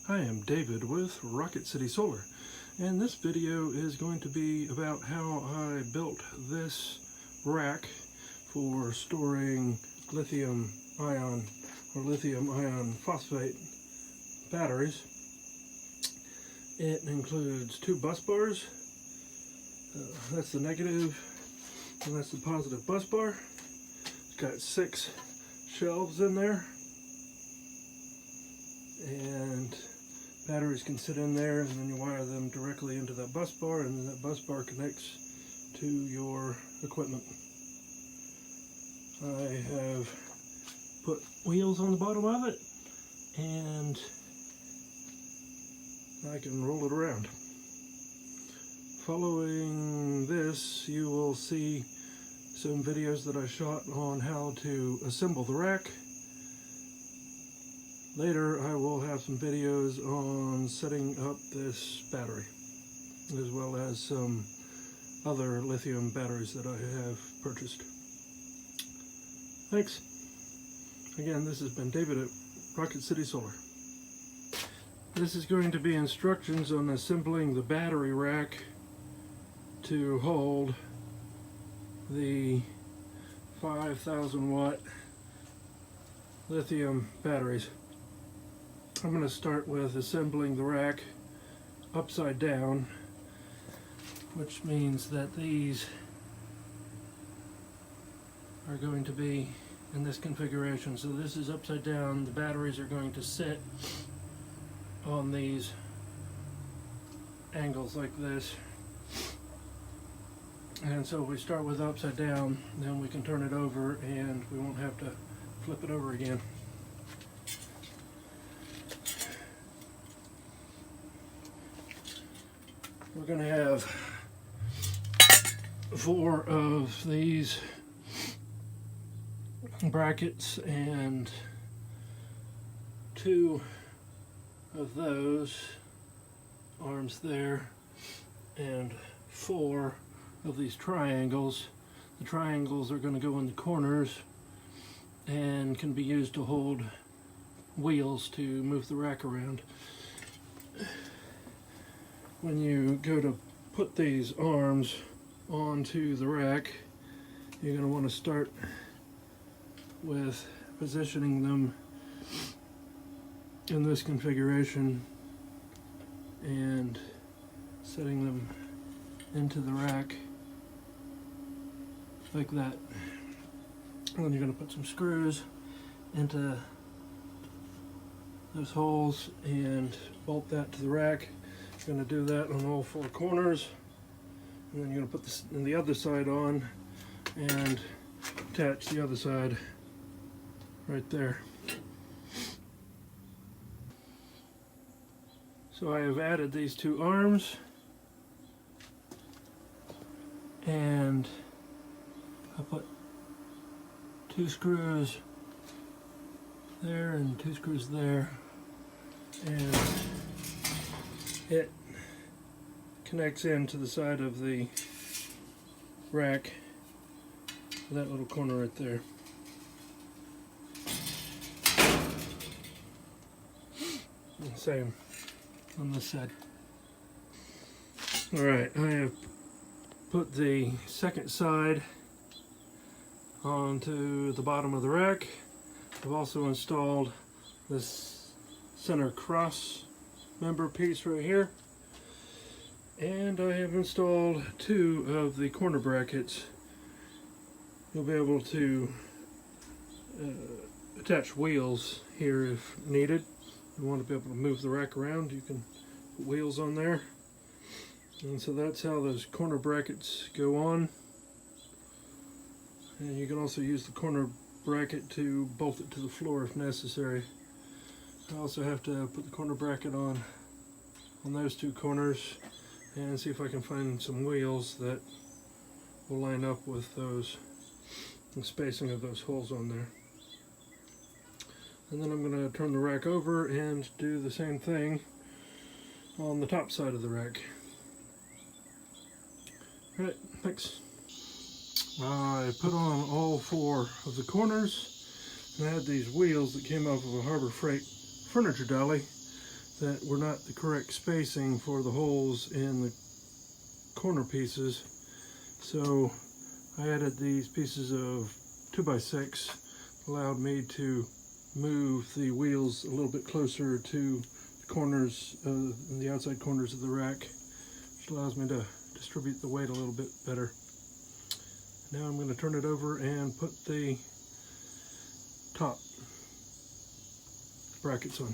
I am David with Rocket City Solar, and this video is going to be about how I built this rack for storing lithium ion or lithium ion phosphate batteries. It includes two bus bars. That's the negative and that's the positive bus bar. It's got 6 shelves in there, and batteries can sit in there, and then you wire them directly into that bus bar, and then that bus bar connects to your equipment. I have put wheels on the bottom of it, and I can roll it around. Following this, you will see some videos that I shot on how to assemble the rack. Later, I will have some videos on setting up this battery, as well as some other lithium batteries that I have purchased. Thanks. Again, this has been David at Rocket City Solar. This is going to be instructions on assembling the battery rack to hold the 5,000 watt lithium batteries. I'm going to start with assembling the rack upside down, which means that these are going to be in this configuration. So this is upside down. The batteries are going to sit on these angles like this. And so if we start with upside down, then we can turn it over and we won't have to flip it over again. We're going to have 4 of these brackets and 2 of those arms there, and 4 of these triangles. The triangles are going to go in the corners and can be used to hold wheels to move the rack around. When you go to put these arms onto the rack, you're going to want to start with positioning them in this configuration and setting them into the rack like that. And then you're going to put some screws into those holes and bolt that to the rack. You're going to do that on all 4 corners, and then you're going to put this in the other side on and attach the other side right there. So I have added these 2 arms, and I put 2 screws there and 2 screws there, and it connects into the side of the rack, that little corner right there. And same on this side. Alright, I have put the second side onto the bottom of the rack. I've also installed this center cross member piece right here, and I have installed 2 of the corner brackets. You'll be able to attach wheels here if needed. If you want to be able to move the rack around, you can put wheels on there. And so that's how those corner brackets go on. And you can also use the corner bracket to bolt it to the floor if necessary. I also have to put the corner bracket on those 2 corners and see if I can find some wheels that will line up with those, the spacing of those holes on there. And then I'm going to turn the rack over and do the same thing on the top side of the rack. Alright, thanks. I put on all 4 of the corners, and I had these wheels that came off of a Harbor Freight furniture dolly, that were not the correct spacing for the holes in the corner pieces. So I added these pieces of 2x6, allowed me to move the wheels a little bit closer to the corners, the outside corners of the rack, which allows me to distribute the weight a little bit better. Now I'm going to turn it over and put the top brackets on.